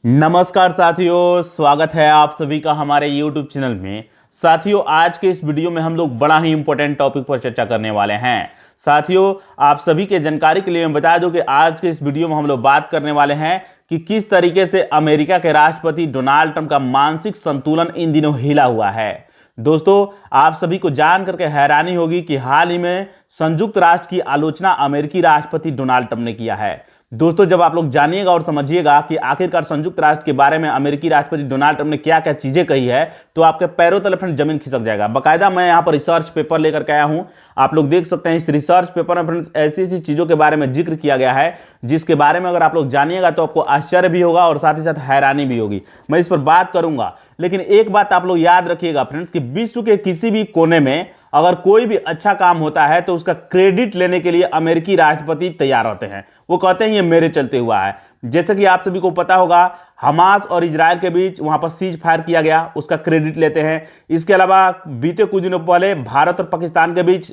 नमस्कार साथियों, स्वागत है आप सभी का हमारे YouTube चैनल में। साथियों, आज के इस वीडियो में हम लोग बड़ा ही इंपॉर्टेंट टॉपिक पर चर्चा करने वाले हैं। साथियों, आप सभी के जानकारी के लिए मैं बता दूं कि आज के इस वीडियो में हम लोग बात करने वाले हैं कि किस तरीके से अमेरिका के राष्ट्रपति डोनाल्ड ट्रंप का मानसिक संतुलन इन दिनों हिला हुआ है। दोस्तों, आप सभी को जान करके हैरानी होगी कि हाल ही में संयुक्त राष्ट्र की आलोचना अमेरिकी राष्ट्रपति डोनाल्ड ट्रंप ने किया है। दोस्तों, जब आप लोग जानिएगा और समझिएगा कि आखिरकार संयुक्त राष्ट्र के बारे में अमेरिकी राष्ट्रपति डोनाल्ड ट्रंप ने क्या क्या चीजें कही है, तो आपके पैरों तले फ्रेंड जमीन खिसक जाएगा। बाकायदा मैं यहाँ पर रिसर्च पेपर लेकर के आया हूं। आप लोग देख सकते हैं इस रिसर्च पेपर में फ्रेंड्स ऐसी ऐसी चीजों के बारे में जिक्र किया गया है जिसके बारे में अगर आप लोग जानिएगा तो आपको आश्चर्य भी होगा और साथ ही साथ हैरानी भी होगी। मैं इस पर बात करूंगा, लेकिन एक बात आप लोग याद रखिएगा फ्रेंड्स कि विश्व के किसी भी कोने में अगर कोई भी अच्छा काम होता है तो उसका क्रेडिट लेने के लिए अमेरिकी राष्ट्रपति तैयार होते हैं। वो कहते हैं ये मेरे चलते हुआ है। जैसे कि आप सभी को पता होगा, हमास और इजराइल के बीच वहां पर सीज फायर किया गया, उसका क्रेडिट लेते हैं। इसके अलावा बीते कुछ दिनों पहले भारत और पाकिस्तान के बीच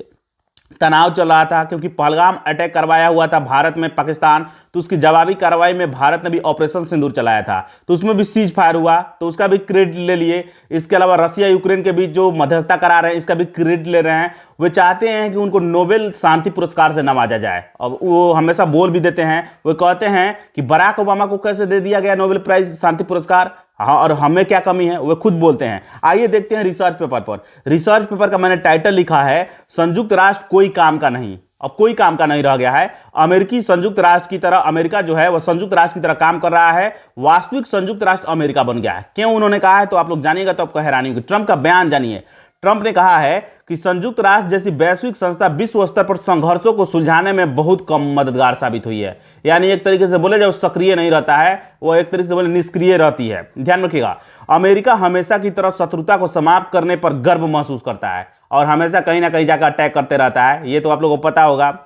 तनाव चल रहा था क्योंकि पहलगाम अटैक करवाया हुआ था भारत में पाकिस्तान, तो उसकी जवाबी कार्रवाई में भारत ने भी ऑपरेशन सिंदूर चलाया था, तो उसमें भी सीज फायर हुआ, तो उसका भी क्रेडिट ले लिए। इसके अलावा रसिया यूक्रेन के बीच जो मध्यस्थता करा रहे हैं, इसका भी क्रेडिट ले रहे हैं। वे चाहते हैं कि उनको नोबेल शांति पुरस्कार से नवाजा जाए। अब वो हमेशा बोल भी देते हैं, वो कहते हैं कि बराक ओबामा को कैसे दे दिया गया नोबेल प्राइज शांति पुरस्कार, हाँ, और हमें क्या कमी है, वे खुद बोलते हैं। आइए देखते हैं रिसर्च पेपर पर। रिसर्च पेपर का मैंने टाइटल लिखा है संयुक्त राष्ट्र कोई काम का नहीं। अब कोई काम का नहीं रह गया है। अमेरिकी संयुक्त राष्ट्र की तरह, अमेरिका जो है वह संयुक्त राष्ट्र की तरह काम कर रहा है। वास्तविक संयुक्त राष्ट्र अमेरिका बन गया है। क्यों उन्होंने कहा है तो आप लोग जानिएगा तो आपको हैरानी होगी। ट्रंप का बयान जानिए। ट्रंप ने कहा है कि संयुक्त राष्ट्र जैसी वैश्विक संस्था विश्व स्तर पर संघर्षों को सुलझाने में बहुत कम मददगार साबित हुई है। यानी एक तरीके से बोले जब सक्रिय नहीं रहता है, वो एक तरीके से बोले निष्क्रिय रहती है। ध्यान रखिएगा, अमेरिका हमेशा की तरह शत्रुता को समाप्त करने पर गर्व महसूस करता है और हमेशा कहीं ना कहीं जाकर अटैक करते रहता है। ये तो आप लोगों को पता होगा।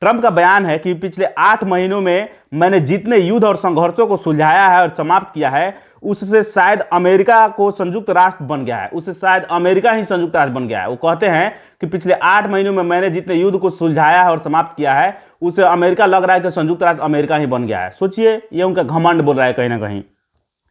ट्रंप का बयान है कि पिछले 8 महीनों में मैंने जितने युद्ध और संघर्षों को सुलझाया है और समाप्त किया है, उससे शायद अमेरिका को संयुक्त राष्ट्र बन गया है, उससे शायद अमेरिका ही संयुक्त राष्ट्र बन गया है। वो कहते हैं कि पिछले 8 महीनों में मैंने जितने युद्ध को सुलझाया है और समाप्त किया है, उससे अमेरिका लग रहा है कि संयुक्त राष्ट्र अमेरिका ही बन गया है। सोचिए, ये उनका घमंड बोल रहा है कहीं ना कहीं।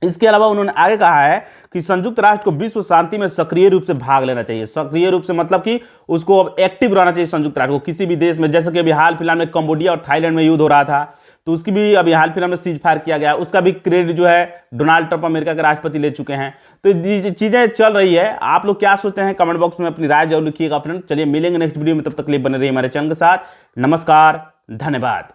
इसके अलावा उन्होंने आगे कहा है कि संयुक्त राष्ट्र को विश्व शांति में सक्रिय रूप से भाग लेना चाहिए। सक्रिय रूप से मतलब कि उसको अब एक्टिव रहना चाहिए संयुक्त राष्ट्र को किसी भी देश में। जैसे कि अभी हाल फिलहाल में कंबोडिया और थाईलैंड में युद्ध हो रहा था, तो उसकी भी अभी हाल फिलहाल में सीज फायर किया गया, उसका भी क्रेडिट जो है डोनाल्ड ट्रंप अमेरिका के राष्ट्रपति ले चुके हैं। तो ये चीजें चल रही है। आप लोग क्या सोचते हैं कमेंट बॉक्स में अपनी राय जरूर लिखिएगा फ्रेंड। चलिए मिलेंगे नेक्स्ट वीडियो में, तब तक के लिए बने रहिए हमारे चैनल के साथ। नमस्कार, धन्यवाद।